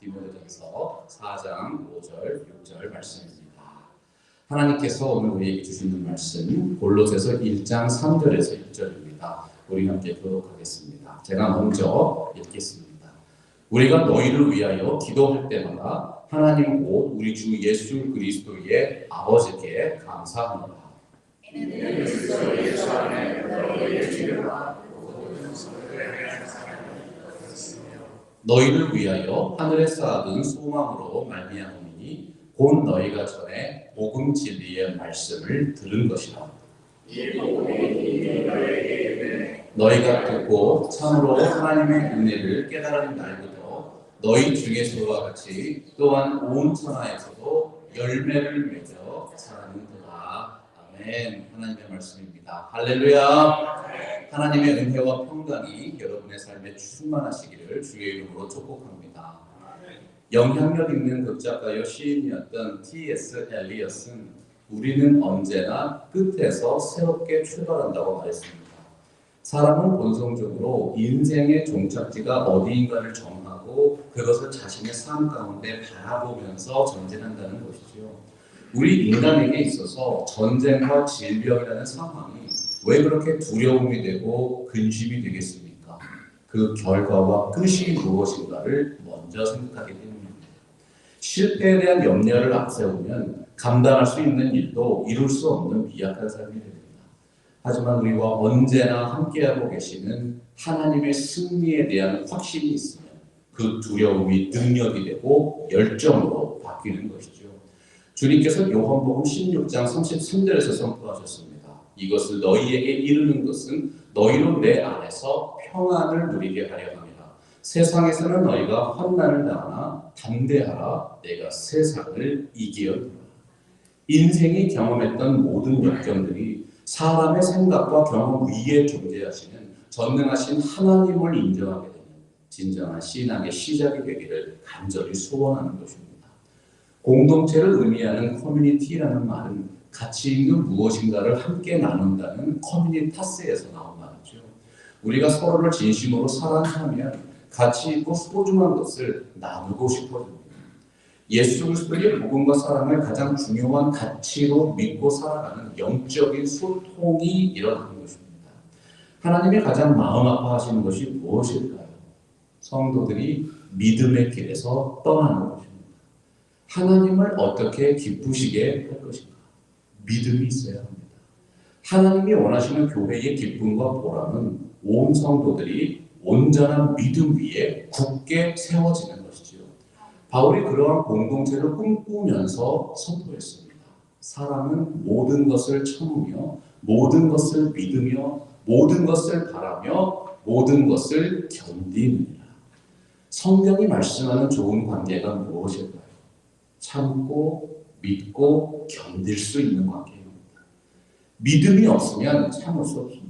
디모데전서 4장 5절 6절 말씀입니다. 하나님께서 오늘 우리에게 주시는 말씀 골로새서 1장 3절에서 6절입니다. 우리 함께 교독하겠습니다. 제가 먼저 읽겠습니다. 우리가 너희를 위하여 기도할 때마다 하나님 곧 우리 주 예수 그리스도의 아버지께 감사합니다. 이는 그리스도 예수 안에 너희의 죄와 너희를 위하여 하늘에 쌓아둔 소망으로 말미암으니 곧 너희가 전에 복음 진리의 말씀을 들은 것이라. 이 복음이 너희에게 너희가 듣고 참으로 하나님의 은혜를 깨달은 날부터 너희 중에서와 같이 또한 온 천하에서도 열매를 맺어 자라는도다. 아멘. 하나님의 말씀입니다. 할렐루야. 하나님의 은혜와 평강이 여러분의 삶에 충만하시기를 주의 이름으로 축복합니다. 영향력 있는 극작가요 시인이었던 T.S. 엘리엇은 우리는 언제나 끝에서 새롭게 출발한다고 말했습니다. 사람은 본성적으로 인생의 종착지가 어디인가를 정하고 그것을 자신의 삶 가운데 바라보면서 전진한다는 것이죠. 우리 인간에게 있어서 전쟁과 질병이라는 상황이 왜 그렇게 두려움이 되고 근심이 되겠습니까? 그 결과와 끝이 무엇인가를 먼저 생각하게 됩니다. 실패에 대한 염려를 앞세우면 감당할 수 있는 일도 이룰 수 없는 미약한 삶이 됩니다. 하지만 우리와 언제나 함께하고 계시는 하나님의 승리에 대한 확신이 있으면 그 두려움이 능력이 되고 열정으로 바뀌는 것이죠. 주님께서 요한복음 16장 33절에서 선포하셨습니다. 이것을 너희에게 이르는 것은 너희로 내 안에서 평안을 누리게 하려 함이라. 세상에서는 너희가 환난을 당하나 담대하라. 내가 세상을 이기었노라. 인생이 경험했던 모든 역경들이 사람의 생각과 경험 위에 존재하시는 전능하신 하나님을 인정하게 되는 진정한 신앙의 시작이 되기를 간절히 소원하는 것입니다. 공동체를 의미하는 커뮤니티라는 말은 가치 있는 무엇인가를 함께 나눈다는 커뮤니타스에서 나온 말이죠. 우리가 서로를 진심으로 사랑하면 가치 있고 소중한 것을 나누고 싶어집니다. 예수 그리스도의 복음과 사랑을 가장 중요한 가치로 믿고 살아가는 영적인 소통이 일어나는 것입니다. 하나님이 가장 마음 아파하시는 것이 무엇일까요? 성도들이 믿음의 길에서 떠나는 것입니다. 하나님을 어떻게 기쁘시게 할 것인가? 믿음이 있어야 합니다. 하나님이 원하시는 교회의 기쁨과 보람은 온 성도들이 온전한 믿음 위에 굳게 세워지는 것이지요. 바울이 그러한 공동체를 꿈꾸면서 선포했습니다. 사람은 모든 것을 참으며 모든 것을 믿으며 모든 것을 바라며 모든 것을 견디느니라. 성경이 말씀하는 좋은 관계가 무엇일까요? 참고 믿고 견딜 수 있는 관계입니다. 믿음이 없으면 참을 수 없습니다.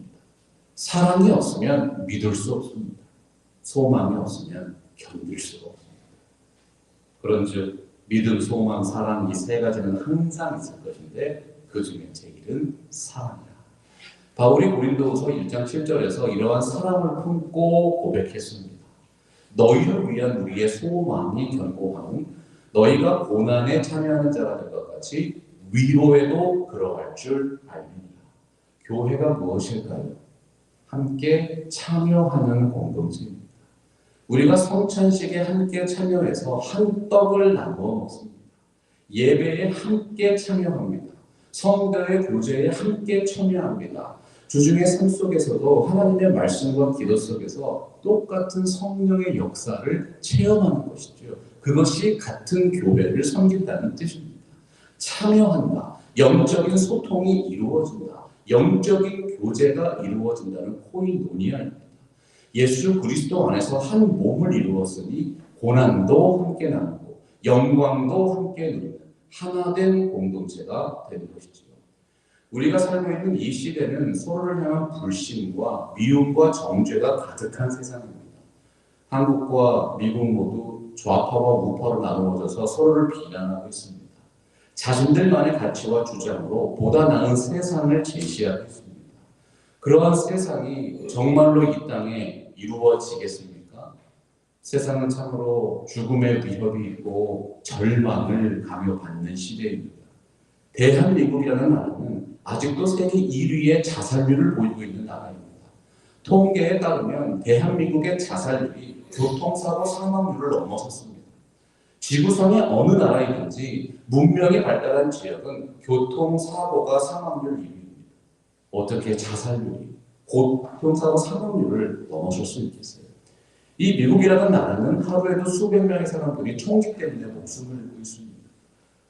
사랑이 없으면 믿을 수 없습니다. 소망이 없으면 견딜 수가 없습니다. 그런즉 믿음, 소망, 사랑 이 세 가지는 항상 있을 것인데 그 중에 제일은 사랑이라. 바울이 고린도후서 1장 7절에서 이러한 사랑을 품고 고백했습니다. 너희를 위한 우리의 소망이 견고함은 너희가 고난에 참여하는 자가 될 것 같이 위로에도 그러할 줄 알미니라. 교회가 무엇일까요? 함께 참여하는 공동체입니다. 우리가 성찬식에 함께 참여해서 한 떡을 나누어 먹습니다. 예배에 함께 참여합니다. 성도의 교제에 함께 참여합니다. 주중의 삶 속에서도 하나님의 말씀과 기도 속에서 똑같은 성령의 역사를 체험하는 것이죠. 그것이 같은 교회를 섬긴다는 뜻입니다. 참여한다. 영적인 소통이 이루어진다. 영적인 교제가 이루어진다는 코인노니아입니다. 예수 그리스도 안에서 한 몸을 이루었으니 고난도 함께 나누고 영광도 함께 누리는 하나된 공동체가 되는 것이죠. 우리가 살고 있는 이 시대는 서로를 향한 불신과 미움과 정죄가 가득한 세상입니다. 한국과 미국 모두 좌파와 우파로 나누어져서 서로를 비난하고 있습니다. 자신들만의 가치와 주장으로 보다 나은 세상을 제시하고 있습니다. 그러한 세상이 정말로 이 땅에 이루어지겠습니까? 세상은 참으로 죽음의 위협이 있고 절망을 강요받는 시대입니다. 대한민국이라는 나라는 아직도 세계 1위의 자살률을 보이고 있는 나라입니다. 통계에 따르면 대한민국의 자살률이 교통사고 사망률을 넘어섰습니다. 지구상의 어느 나라이든지 문명이 발달한 지역은 교통사고가 사망률 1위입니다. 어떻게 자살률이 교통사고 사망률을 넘어설 수 있겠어요? 이 미국이라는 나라는 하루에도 수백 명의 사람들이 총기 때문에 목숨을 잃고 있습니다.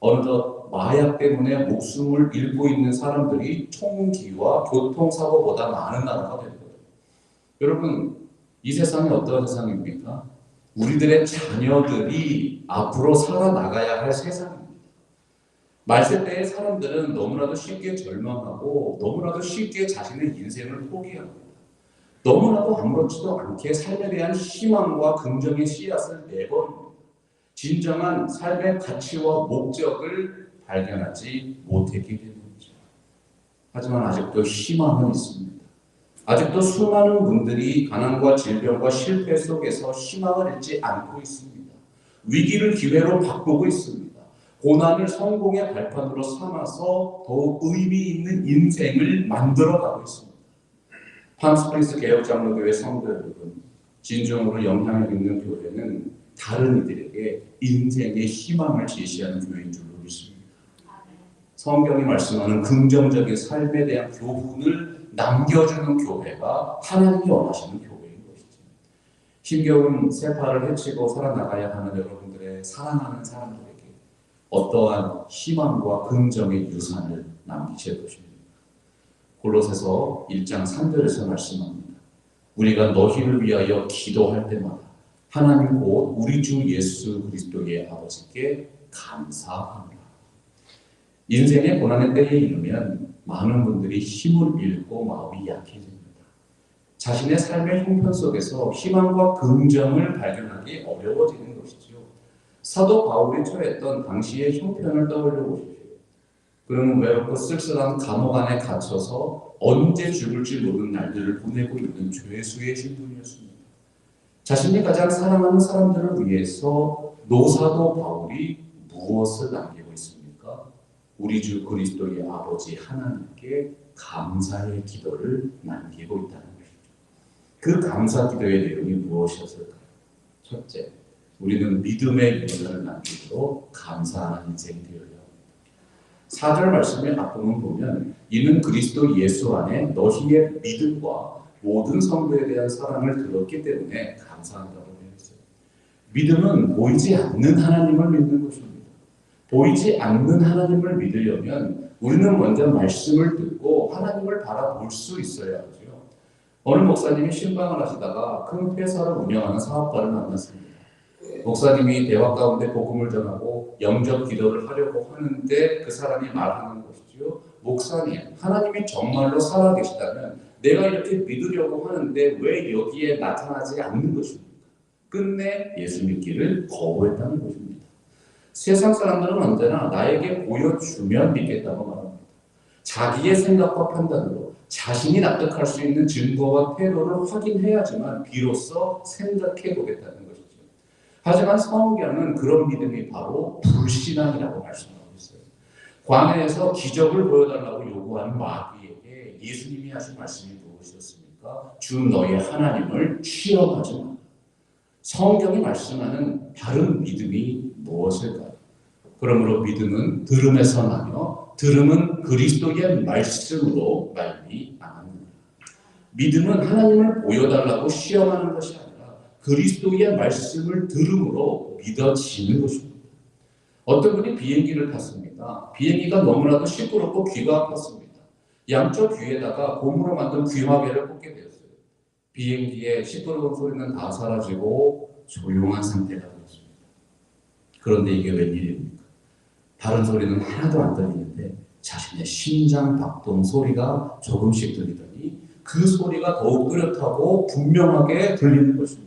어느덧 마약 때문에 목숨을 잃고 있는 사람들이 총기와 교통사고보다 많은 나라가 된 거예요. 여러분, 이 세상이 어떠한 세상입니까? 우리들의 자녀들이 앞으로 살아나가야 할 세상입니다. 말세 때의 사람들은 너무나도 쉽게 절망하고 너무나도 쉽게 자신의 인생을 포기하고 너무나도 아무렇지도 않게 삶에 대한 희망과 긍정의 씨앗을 내버립니다. 진정한 삶의 가치와 목적을 발견하지 못했기 때문이죠. 하지만 아직도 희망은 있습니다. 아직도 수많은 분들이 가난과 질병과 실패 속에서 희망을 잃지 않고 있습니다. 위기를 기회로 바꾸고 있습니다. 고난을 성공의 발판으로 삼아서 더욱 의미 있는 인생을 만들어가고 있습니다. 팜스프링스 개혁장로교회 성도 여러분, 진정으로 영향을 있는 교회는 다른 이들에게 인생의 희망을 제시하는 교회인 줄로 믿습니다. 성경이 말씀하는 긍정적인 삶에 대한 교훈을 남겨주는 교회가 하나님이 원하시는 교회인 것이죠. 힘겨운 세파를 헤치고 살아나가야 하는 여러분들의 사랑하는 사람들에게 어떠한 희망과 긍정의 유산을 남기실 것입니다. 골로새서 1장 3절에서 말씀합니다. 우리가 너희를 위하여 기도할 때마다 하나님 곧 우리 주 예수 그리스도의 아버지께 감사합니다. 인생의 고난의 때에 이르면 많은 분들이 힘을 잃고 마음이 약해집니다. 자신의 삶의 형편 속에서 희망과 긍정을 발견하기 어려워지는 것이죠. 사도 바울이 처했던 당시의 형편을 떠올려 보십시오. 그는 외롭고 쓸쓸한 감옥 안에 갇혀서 언제 죽을지 모르는 날들을 보내고 있는 죄수의 신분이었습니다. 자신이 가장 사랑하는 사람들을 위해서 노사도 바울이 무엇을 남기고 있습니까? 우리 주 그리스도의 아버지 하나님께 감사의 기도를 남기고 있다는 것이죠. 그 감사 기도의 내용이 무엇이었을까요? 첫째, 우리는 믿음의 유산을 남기고 감사하는 인생이 되어야 합니다. 4절 말씀의 앞부분 보면 이는 그리스도 예수 안에 너희의 믿음과 모든 성도에 대한 사랑을 들었기 때문에 감사한다고 되어 있어요. 믿음은 보이지 않는 하나님을 믿는 것입니다. 보이지 않는 하나님을 믿으려면 우리는 먼저 말씀을 듣고 하나님을 바라볼 수 있어야 하죠. 어느 목사님이 신방을 하시다가 큰 회사를 운영하는 사업가를 만났습니다. 목사님이 대화 가운데 복음을 전하고 영접 기도를 하려고 하는데 그 사람이 말하는 것이죠. 목사님, 하나님이 정말로 살아계시다면 내가 이렇게 믿으려고 하는데 왜 여기에 나타나지 않는 것입니까? 끝내 예수 믿기를 거부했다는 것입니다. 세상 사람들은 언제나 나에게 보여주면 믿겠다고 말합니다. 자기의 생각과 판단으로 자신이 납득할 수 있는 증거와 태도를 확인해야지만 비로소 생각해 보겠다는 것이죠. 하지만 성경은 그런 믿음이 바로 불신앙이라고 말씀하고 있어요. 광야에서 기적을 보여달라고 요구하는 마귀에게 예수님이 하신 말씀이 무엇이었습니까? 주 너의 하나님을 시험하지 마. 성경이 말씀하는 다른 믿음이 무엇일까요? 그러므로 믿음은 들음에서 나며 들음은 그리스도의 말씀으로 말미암습니다. 믿음은 하나님을 보여달라고 시험하는 것이 아니라 그리스도의 말씀을 들음으로 믿어지는 것입니다. 어떤 분이 비행기를 탔습니다. 비행기가 너무나도 시끄럽고 귀가 아팠습니다. 양쪽 귀에다가 고무로 만든 귀마개를 꽂게 되었어요. 비행기의 시끄러운 소리는 다 사라지고 조용한 상태가 되었습니다. 그런데 이게 웬일입니까? 다른 소리는 하나도 안 들리는데 자신의 심장 박동 소리가 조금씩 들리더니 그 소리가 더욱 뚜렷하고 분명하게 들리는 것입니다.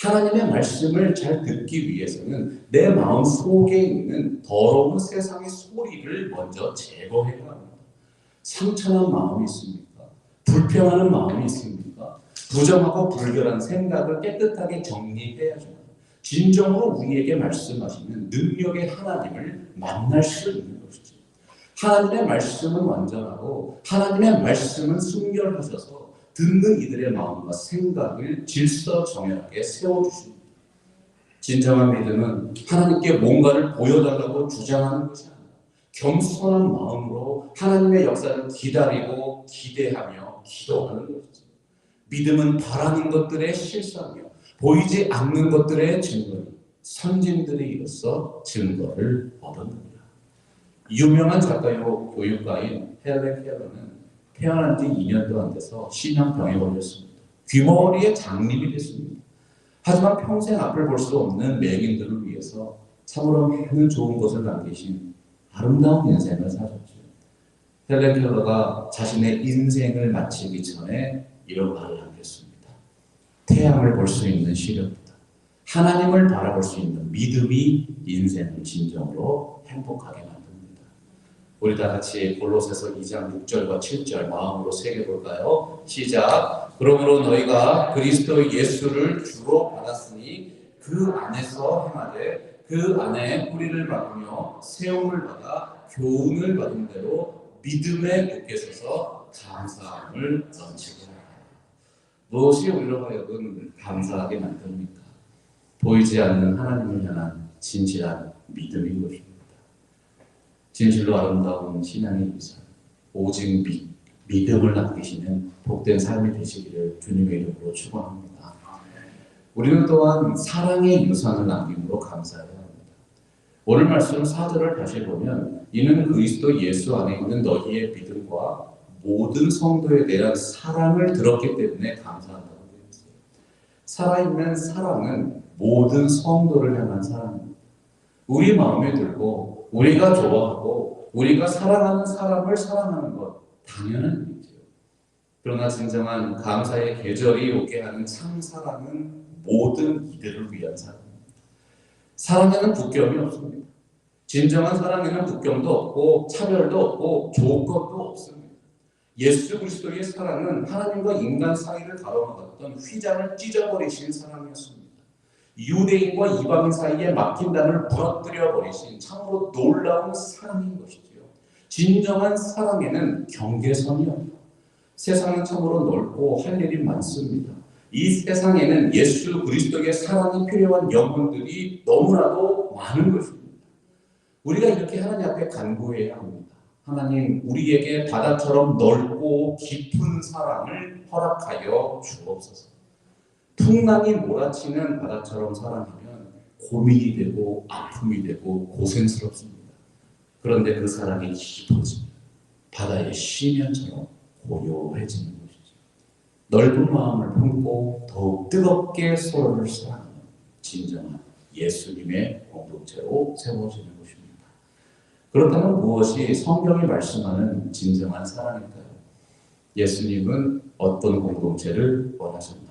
하나님의 말씀을 잘 듣기 위해서는 내 마음 속에 있는 더러운 세상의 소리를 먼저 제거해야 합니다. 상처난 마음이 있습니까? 불평하는 마음이 있습니까? 부정하고 불결한 생각을 깨끗하게 정리해야죠. 진정으로 우리에게 말씀하시는 능력의 하나님을 만날 수 있는 것이죠. 하나님의 말씀은 완전하고 하나님의 말씀은 순결하셔서 듣는 이들의 마음과 생각을 질서정연하게 세워주십니다. 진정한 믿음은 하나님께 뭔가를 보여달라고 주장하는 것이 아니라 겸손한 마음으로 하나님의 역사를 기다리고 기대하며 기도하는 것이죠. 믿음은 바라는 것들의 실상이요 보이지 않는 것들의 증거, 선진들이 이로써 증거를 얻었느니라. 유명한 작가이고 교육가인 헬렌 켈러는 태어난 지 2년도 안 돼서 심장병에 걸렸습니다. 귀머거리에 장님이 됐습니다. 하지만 평생 앞을 볼 수 없는 맹인들을 위해서 참으로 많은 좋은 것을 남기신 아름다운 인생을 사셨죠. 헬렌 켈러가 자신의 인생을 마치기 전에 이런 말을 남겼습니다. 태양을 볼 수 있는 시력보다 하나님을 바라볼 수 있는 믿음이 인생을 진정으로 행복하게 만듭니다. 우리 다 같이 골로새서 2장 6절과 7절 마음으로 새겨볼까요? 시작. 그러므로 너희가 그리스도 예수를 주로 받았으니 그 안에서 행하되 그 안에 뿌리를 박으며 세움을 받아 교훈을 받은 대로 믿음에 굳게 서서 감사함을 넘치게 하라. 무엇이 우리로 하여금 감사하게 만듭니까? 보이지 않는 하나님을 향한 진실한 믿음인 것입니다. 진실로 아름다운 신앙의 유산, 오직 믿음을 남기시는 복된 삶이 되시기를 주님의 이름으로 축원합니다. 우리는 또한 사랑의 유산을 남김으로 감사해야 합니다. 오늘 말씀 4절을 다시 보면 이는 그리스도 예수 안에 있는 너희의 믿음과 모든 성도에 대한 사랑을 들었기 때문에 감사한다고 되어 있어요. 살아있는 사랑은 모든 성도를 향한 사랑입니다. 우리 마음에 들고 우리가 좋아하고 우리가 사랑하는 사람을 사랑하는 것 당연한 일이죠. 그러나 진정한 감사의 계절이 오게 하는 참 사랑은 모든 이들을 위한 사랑입니다. 사랑에는 국경이 없습니다. 진정한 사랑에는 국경도 없고 차별도 없고 조건도 없습니다. 예수 그리스도의 사랑은 하나님과 인간 사이를 가로막았던 휘장을 찢어버리신 사랑이었습니다. 유대인과 이방인 사이에 막힌 담을 부러뜨려 버리신 참으로 놀라운 사랑인 것이지요. 진정한 사랑에는 경계선이 없고 세상은 참으로 넓고 할 일이 많습니다. 이 세상에는 예수 그리스도의 사랑이 필요한 영혼들이 너무나도 많은 것입니다. 우리가 이렇게 하나님 앞에 간구해야 합니다. 하나님, 우리에게 바다처럼 넓고 깊은 사랑을 허락하여 주옵소서. 풍랑이 몰아치는 바다처럼 사랑하면 고민이 되고 아픔이 되고 고생스럽습니다. 그런데 그 사랑이 깊어지면 바다의 시면처럼 고요해지는 것이죠. 넓은 마음을 품고 더욱 뜨겁게 서로를 사랑하는 진정한 예수님의 공동체로 세워지는 것입니다. 그렇다면 무엇이 성경이 말씀하는 진정한 사랑일까요? 예수님은 어떤 공동체를 원하셨나?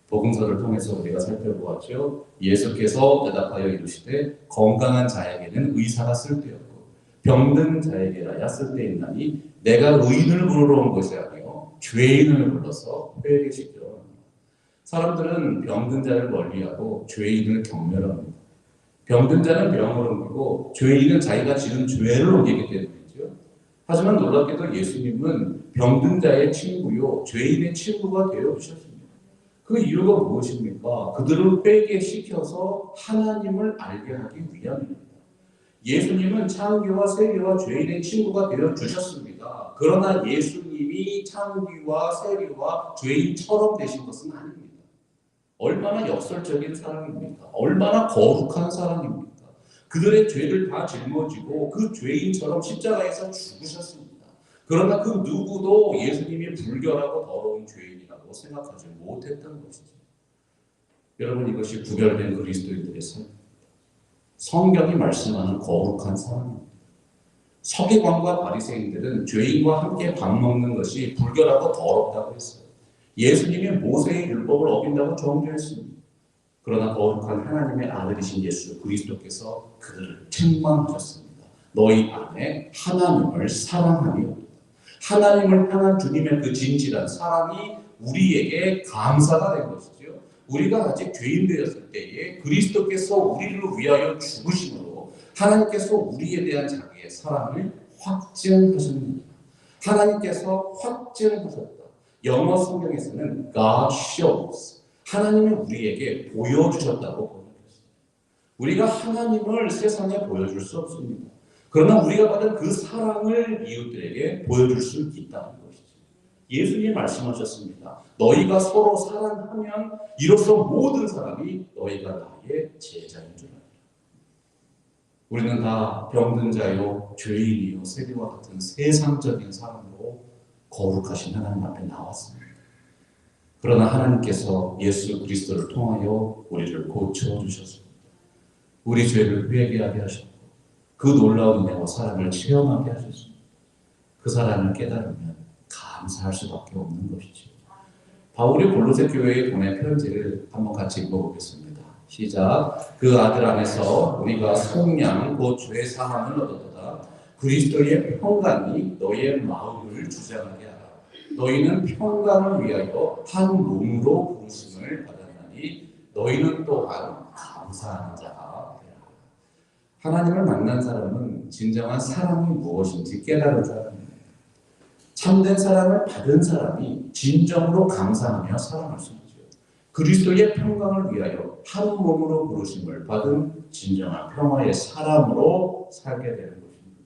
복음서를 통해서 우리가 살펴보았죠. 예수께서 대답하여 이르시되 건강한 자에게는 의사가 쓸데없고 병든 자에게라야 쓸데있나니 내가 의인을 부르러 온 것이 아니요 죄인을 불러서 회개에 시키려 합니다. 사람들은 병든 자를 멀리하고 죄인을 경멸합니다. 병든 자는 병을 옮기고 죄인은 자기가 지은 죄를 옮기기 때문이죠. 하지만 놀랍게도 예수님은 병든 자의 친구요 죄인의 친구가 되어 주셨습니다. 그 이유가 무엇입니까? 그들을 회개시켜서 하나님을 알게 하기 위함입니다. 예수님은 창기와 세리와 죄인의 친구가 되어 주셨습니다. 그러나 예수님이 창기와 세리와 죄인처럼 되신 것은 아닙니다. 얼마나 역설적인 사랑입니까? 얼마나 거룩한 사랑입니까? 그들의 죄를 다 짊어지고 그 죄인처럼 십자가에서 죽으셨습니다. 그러나 그 누구도 예수님이 불결하고 더러운 죄인이라고 생각하지 못했던 것이죠. 여러분, 이것이 구별된 그리스도인들의 삶입니다. 성경이 말씀하는 거룩한 사랑입니다. 서기관과 바리새인들은 죄인과 함께 밥 먹는 것이 불결하고 더럽다고 했어요. 예수님이 모세의 율법을 어긴다고 정죄했습니다. 그러나 거룩한 하나님의 아들이신 예수 그리스도께서 그들을 책망하셨습니다. 너희 안에 하나님을 사랑하며 하나님을 향한 주님의 그 진실한 사랑이 우리에게 감사가 된 것이죠. 우리가 아직 죄인 되었을 때에 그리스도께서 우리를 위하여 죽으심으로 하나님께서 우리에 대한 자기의 사랑을 확증하셨습니다. 하나님께서 확증하셨다. 영어 성경에서는 God shows, 하나님이 우리에게 보여주셨다고 번역했습니다. 우리가 하나님을 세상에 보여줄 수 없습니다. 그러나 우리가 받은 그 사랑을 이웃들에게 보여줄 수 있다는 것이죠. 예수님이 말씀하셨습니다. 너희가 서로 사랑하면 이로써 모든 사람이 너희가 나의 제자인 줄 알라. 우리는 다 병든 자요, 죄인이요, 세리와 같은 세상적인 사람으로 거룩하신 하나님 앞에 나왔습니다. 그러나 하나님께서 예수 그리스도를 통하여 우리를 고쳐주셨습니다. 우리 죄를 회개하게 하셨고 그 놀라운 은혜와 사랑을 체험하게 하셨습니다. 그 사랑을 깨달으면 감사할 수밖에 없는 것이죠. 바울이 골로새 교회에 보낸 편지를 한번 같이 읽어보겠습니다. 시작. 그 아들 안에서 우리가 속량 곧 죄 사함을 얻었다. 그리스도의 평강이 너희의 마음을 주장하게 하라. 너희는 평강을 위하여 한 몸으로 부르심을 받았나니 너희는 또한 감사하는 자가 되라. 하나님을 만난 사람은 진정한 사랑이 무엇인지 깨달은 사람입니다. 참된 사랑을 받은 사람이 진정으로 감사하며 사랑할 수 있죠. 그리스도의 평강을 위하여 한 몸으로 부르심을 받은 진정한 평화의 사람으로 살게 되는 것입니다.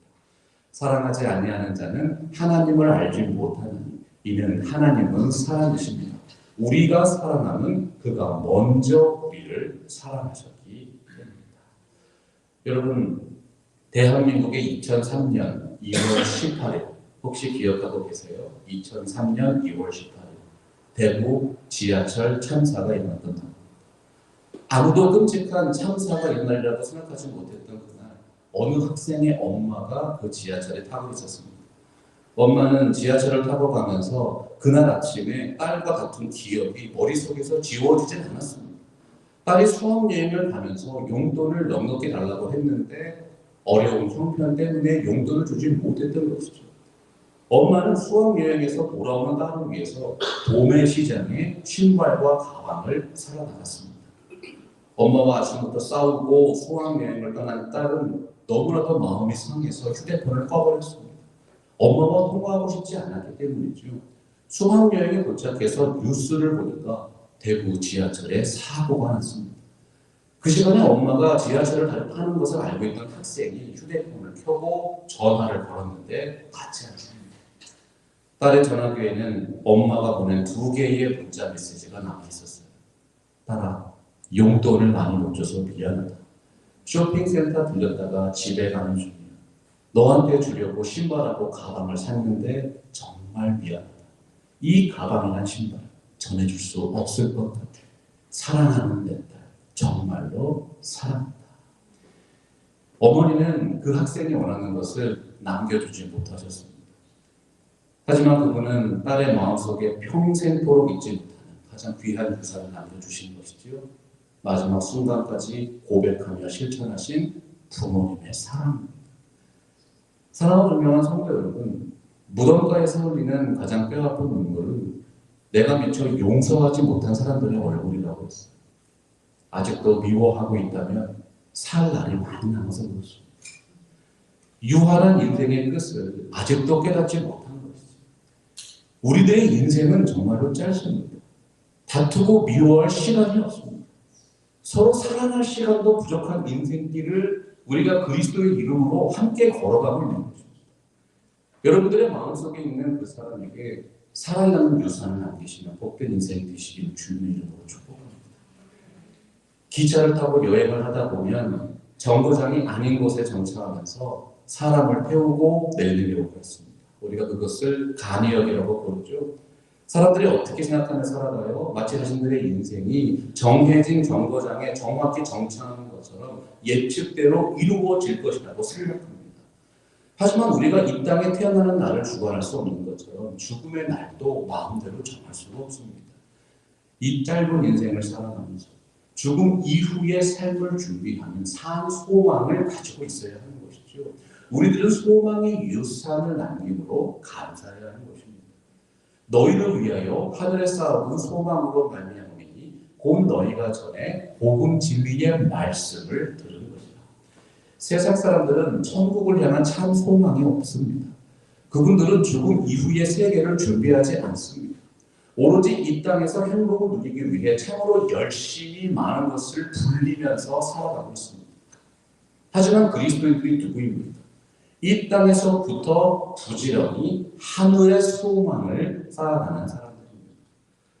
사랑하지 아니하는 자는 하나님을 알지 못하느니 이는 하나님은 사랑이십니다. 우리가 사랑하면 그가 먼저 우리를 사랑하셨기 때문입니다. 여러분, 대한민국의 2003년 2월 18일 혹시 기억하고 계세요? 2003년 2월 18일 대구 지하철 참사가 일어났던 날. 아무도 끔찍한 참사가 일어나리라고 생각하지 못했던 그날 어느 학생의 엄마가 그 지하철에 타고 있었습니다. 엄마는 지하철을 타고 가면서 그날 아침에 딸과 같은 기억이 머릿속에서 지워지진 않았습니다. 딸이 수학여행을 가면서 용돈을 넉넉히 달라고 했는데 어려운 형편 때문에 용돈을 주지 못했던 것이죠. 엄마는 수학여행에서 돌아오는 딸을 위해서 도매 시장에 신발과 가방을 사러 나갔습니다. 엄마와 아침부터 싸우고 수학여행을 떠난 딸은 너무나도 마음이 상해서 휴대폰을 꺼버렸습니다. 엄마와 통화하고 싶지 않았기 때문이죠. 수학여행에 도착해서 뉴스를 보니까 대구 지하철에 사고가 났습니다. 그 시간에 엄마가 지하철을 타는 것을 알고 있던 학생이 휴대폰을 켜고 전화를 걸었는데 받지 않습니다. 딸의 전화기에는 엄마가 보낸 2개의 문자 메시지가 남아있었어요. 딸아, 용돈을 많이 못 줘서 미안하다. 쇼핑센터 들렸다가 집에 가는 중이야. 너한테 주려고 신발하고 가방을 샀는데 정말 미안하다. 이 가방이란 신발 전해줄 수 없을 것 같아. 사랑하는 내 딸, 정말로 사랑한다. 어머니는 그 학생이 원하는 것을 남겨주지 못하셨습니다. 하지만 그분은 딸의 마음속에 평생토록 잊지 못하는 가장 귀한 유산을 남겨주신 것이지요. 마지막 순간까지 고백하며 실천하신 부모님의 사랑입니다. 사랑하는 존경하는 성도 여러분, 무덤가에서 흘리는 가장 뼈아픈 눈물은 내가 미처 용서하지 못한 사람들의 얼굴이라고 했어요. 아직도 미워하고 있다면 살 날이 많이 남아서 그렇습니다. 유한한 인생의 끝을 아직도 깨닫지 못한 것이죠. 우리들의 인생은 정말로 짧습니다. 다투고 미워할 시간이 없습니다. 서로 사랑할 시간도 부족한 인생길을 우리가 그리스도의 이름으로 함께 걸어가고 있는 것입니다. 여러분들의 마음속에 있는 그 사람에게 사랑하는 유산을 남기시면 복된 인생이 되시길 주님의 이름으로 축복합니다. 기차를 타고 여행을 하다 보면 정거장이 아닌 곳에 정차하면서 사람을 태우고 내리려고 했습니다. 우리가 그것을 간이역이라고 부르죠. 사람들이 어떻게 생각하며 살아가요? 마치 자신들의 인생이 정해진 정거장에 정확히 정차하는 것처럼 예측대로 이루어질 것이라고 생각합니다. 하지만 우리가 이 땅에 태어나는 날을 주관할 수 없는 것처럼 죽음의 날도 마음대로 정할 수가 없습니다. 이 짧은 인생을 살아가면서 죽음 이후의 삶을 준비하는 산 소망을 가지고 있어야 하는 것이죠. 우리들은 소망의 유산을 남김으로 감사해야 하는 것입니다. 너희를 위하여 하늘에 쌓아둔 소망으로 말미암으니 곧 너희가 전에 복음 진리의 말씀을 들은 것이다. 세상 사람들은 천국을 향한 참 소망이 없습니다. 그분들은 죽음 이후의 세계를 준비하지 않습니다. 오로지 이 땅에서 행복을 누리기 위해 참으로 열심히 많은 것을 불리면서 살아가고 있습니다. 하지만 그리스도인들이 누구입니까? 이 땅에서부터 부지런히 하늘의 소망을 쌓아가는 사람들입니다.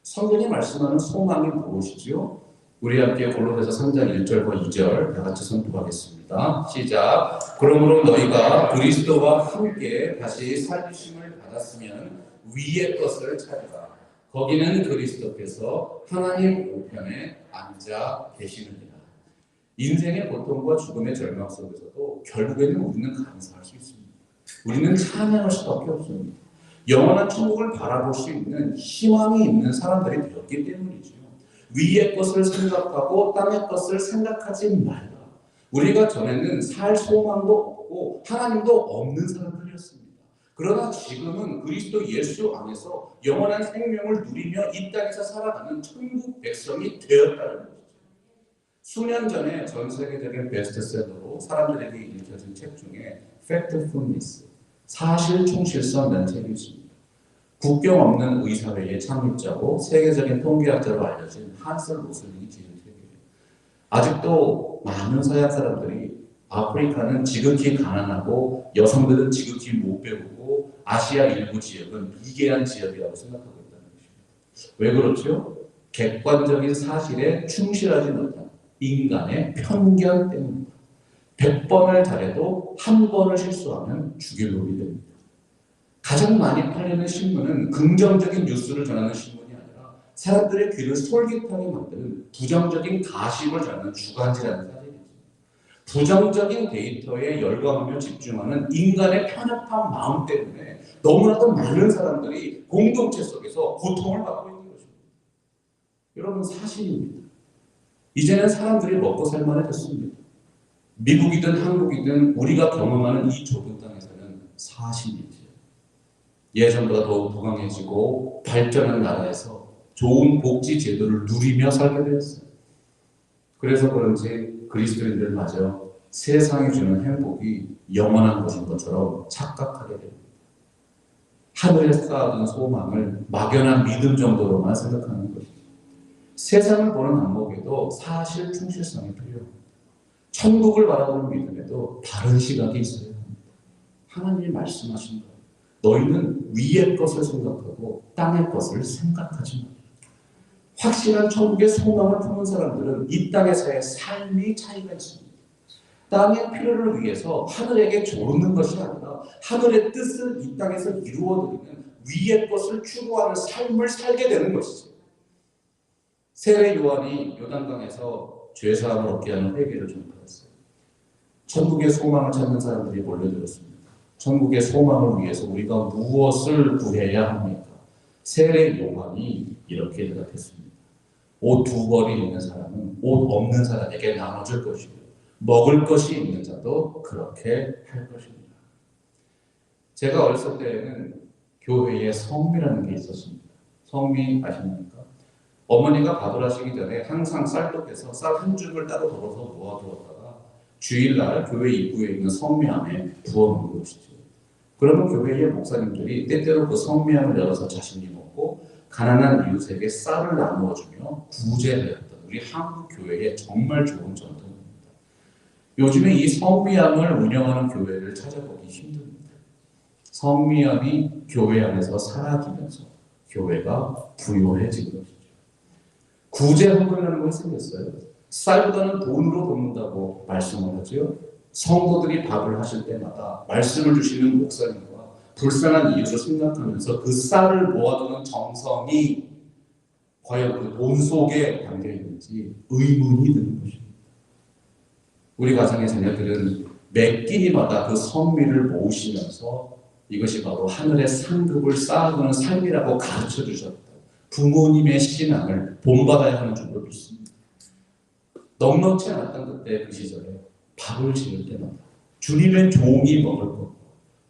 성경이 말씀하는 소망이 무엇이지요? 우리 함께 골로새서 3장 1절과 2절 다 같이 선포하겠습니다. 시작. 그러므로 너희가 그리스도와 함께 다시 살리심을 받았으면 위의 것을 찾으라. 거기는 그리스도께서 하나님 우편에 앉아 계시느니라. 인생의 고통과 죽음의 절망 속에서도 결국에는 우리는 감사할 수 있습니다. 우리는 찬양할 수밖에 없습니다. 영원한 천국을 바라볼 수 있는 희망이 있는 사람들이 되었기 때문이죠. 위의 것을 생각하고 땅의 것을 생각하지 말라. 우리가 전에는 살 소망도 없고 하나님도 없는 사람들이었습니다. 그러나 지금은 그리스도 예수 안에서 영원한 생명을 누리며 이 땅에서 살아가는 천국 백성이 되었다는 것이죠. 수년 전에 전 세계적인 베스트셀러로 사람들에게 읽혀진 책 중에 Factfulness, 사실 충실성이라는 책이 있습니다. 국경 없는 의사회의 창립자고 세계적인 통계학자로 알려진 한셀 로슬링이 지은 책이에요. 아직도 많은 서양 사람들이 아프리카는 지극히 가난하고 여성들은 지극히 못 배우고 아시아 일부 지역은 미개한 지역이라고 생각하고 있다는 것입니다. 왜 그렇죠? 객관적인 사실에 충실하지 못한 인간의 편견 때문입니다. 100번을 잘해도 한 번을 실수하면 죽일 놈이 됩니다. 가장 많이 팔리는 신문은 긍정적인 뉴스를 전하는 신문이 아니라 사람들의 귀를 솔깃하게 만드는 부정적인 가십을 전하는 주간지라는 사실이죠. 부정적인 데이터에 열광하며 집중하는 인간의 편협한 마음 때문에 너무나도 많은 사람들이 공동체 속에서 고통을 받고 있는 것입니다. 여러분, 사실입니다. 이제는 사람들이 먹고 살만해졌습니다. 미국이든 한국이든 우리가 경험하는 이 좁은 땅에서는 사실이지요. 예전보다 더욱 부강해지고 발전한 나라에서 좋은 복지 제도를 누리며 살게 되었어요. 그래서 그런지 그리스도인들마저 세상이 주는 행복이 영원한 것인 것처럼 착각하게 됩니다. 하늘에 쌓아둔 소망을 막연한 믿음 정도로만 생각하는 것이죠. 세상을 보는 안목에도 사실 충실성이 필요합니다. 천국을 바라보는 믿음에도 다른 시각이 있어야 합니다. 하나님이 말씀하신 것, 너희는 위의 것을 생각하고 땅의 것을 생각하지 말라. 확실한 천국의 소망을 품은 사람들은 이 땅에서의 삶이 차이가 있습니다. 땅의 필요를 위해서 하늘에게 조르는 것이 아니라 하늘의 뜻을 이 땅에서 이루어드리는 위의 것을 추구하는 삶을 살게 되는 것이죠. 세례 요한이 요단강에서 죄사함을 얻게 하는 회개를 전파했어요. 천국의 소망을 찾는 사람들이 몰려들었습니다. 천국의 소망을 위해서 우리가 무엇을 구해야 합니까? 세례 요한이 이렇게 대답했습니다. 옷 2벌이 있는 사람은 옷 없는 사람에게 나눠줄 것이고 먹을 것이 있는 자도 그렇게 할 것입니다. 제가 어렸을 때에는 교회에 성미라는 게 있었습니다. 성미 아십니까? 어머니가 밥을 하시기 전에 항상 쌀떡에서 쌀 한 줌을 따로 덜어서 모아두었다가 주일날 교회 입구에 있는 성미함에 부어놓는 것이죠. 그러면 교회의 목사님들이 때때로 그 성미함을 열어서 자신이 먹고 가난한 이웃에게 쌀을 나누어주며 구제하였던 우리 한국 교회의 정말 좋은 전통입니다. 요즘에 이 성미함을 운영하는 교회를 찾아보기 힘듭니다. 성미함이 교회 안에서 사라지면서 교회가 부요해진 것이죠. 구제헌금이라는 건 생겼어요. 쌀보다는 돈으로 돕는다고 말씀을 하죠. 성도들이 밥을 하실 때마다 말씀을 주시는 목사님과 불쌍한 이웃을 생각하면서 그 쌀을 모아두는 정성이 과연 그 돈 속에 담겨 있는지 의문이 드는 것입니다. 우리 가정의 자녀들은 매 끼니마다 그 성미를 모으시면서 이것이 바로 하늘의 상급을 쌓아두는 삶이라고 가르쳐 주셨다. 부모님의 신앙을 본받아야 하는 줄로 믿습니다. 넉넉지 않았던 그때 그 시절에 밥을 지을 때마다 주님의 종이 먹을 것,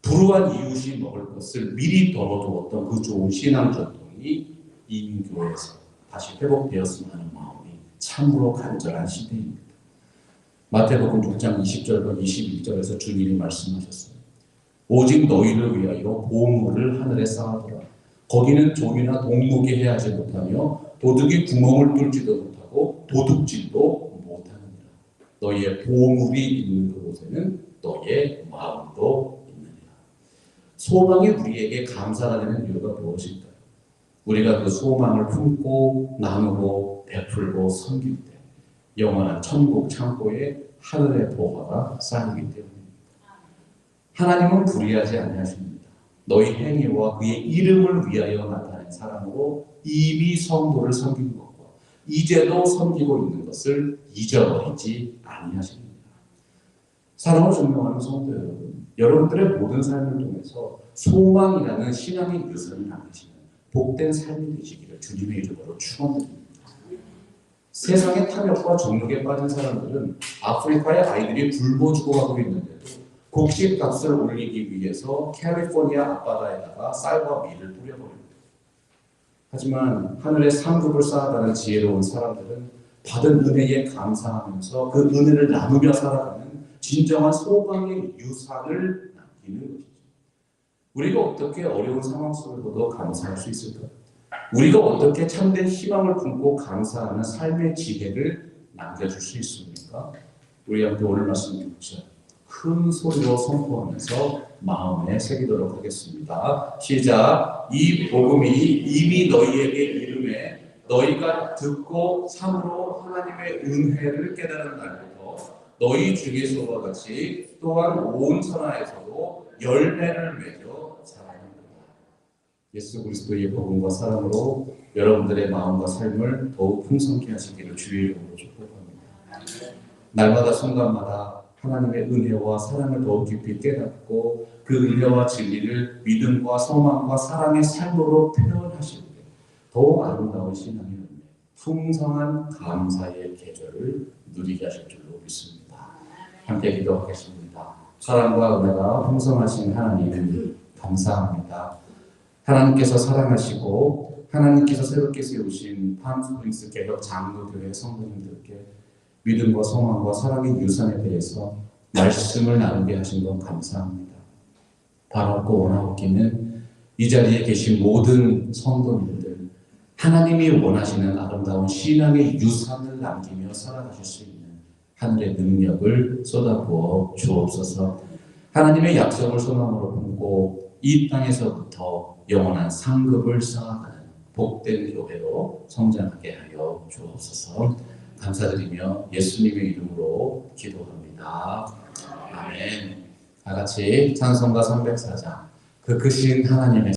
불우한 이웃이 먹을 것을 미리 덜어두었던 그 좋은 신앙 전통이 이민교회에서 다시 회복되었으면 하는 마음이 참으로 간절한 시대입니다. 마태복음 6장 20절과 21절에서 주님이 말씀하셨어요. 오직 너희를 위하여 보물을 하늘에 쌓아두라. 거기는 종이나 동목이 해하지 못하며 도둑이 구멍을 뚫지도 못하고 도둑질도 못하느니라. 너희의 보물이 있는 그곳에는 너희의 마음도 있느니라. 소망이 우리에게 감사가 되는 이유가 무엇일까요? 우리가 그 소망을 품고 나누고 베풀고 섬길 때 영원한 천국 창고에 하늘의 보화가 쌓이기 때문입니다. 하나님은 불의하지 아니하십니다. 너희 행위와 그의 이름을 위하여 나타낸 사람으로 이미 성도를 섬긴 것과 이제도 섬기고 있는 것을 잊어버리지 아니하십니다. 사랑을 증명하는 성도 여러분, 여러분들의 모든 삶을 통해서 소망이라는 신앙의 유산을 남기시는 복된 삶이 되시기를 주님의 이름으로 축원드립니다. 세상의 탐욕과 정욕에 빠진 사람들은 아프리카의 아이들이 굶어 죽어가고 있는데도 곡식 값을 올리기 위해서 캘리포니아 앞바다에다가 쌀과 밀을 뿌려버립니다. 하지만 하늘의 상급을 쌓아가는 지혜로운 사람들은 받은 은혜에 감사하면서 그 은혜를 나누며 살아가는 진정한 소망의 유산을 남기는 것이죠. 우리가 어떻게 어려운 상황 속에서도 감사할 수 있을까요? 우리가 어떻게 참된 희망을 품고 감사하는 삶의 지혜를 남겨줄 수 있습니까? 우리 함께 오늘 말씀 6절 큰 소리로 선포하면서 마음에 새기도록 하겠습니다. 시작. 이 복음이 이미 너희에게 이름에 너희가 듣고 참으로 하나님의 은혜를 깨달은 날부터 너희 중에서와 같이 또한 온 천하에서도 열매를 맺어 자라는구나. 예수 그리스도의 복음과 사랑으로 여러분들의 마음과 삶을 더욱 풍성케 하시기를 주의 이름으로 축복합니다. 날마다 순간마다 하나님의 은혜와 사랑을 더욱 깊이 깨닫고 그 은혜와 진리를 믿음과 소망과 사랑의 삶으로 표현하실 때 더욱 아름다운 신앙의 은혜, 풍성한 감사의 계절을 누리게 하실 줄로 믿습니다. 함께 기도하겠습니다. 사랑과 은혜가 풍성하신 하나님 감사합니다. 하나님께서 사랑하시고 하나님께서 새롭게 세우신 팜스프링스 개혁 장로교회 성도님들께 믿음과 소망과 사랑의 유산에 대해서 말씀을 나누게 하신 건 감사합니다. 바라고 원하옵기는 이 자리에 계신 모든 성도님들 하나님이 원하시는 아름다운 신앙의 유산을 남기며 살아가실 수 있는 하늘의 능력을 쏟아부어 주옵소서. 하나님의 약속을 소망으로 품고 이 땅에서부터 영원한 상급을 쌓아가는 복된 교회로 성장하게 하여 주옵소서. 감사드리며 예수님의 이름으로 기도합니다. 아멘. 다 같이 찬송가 304장 그 크신 하나님의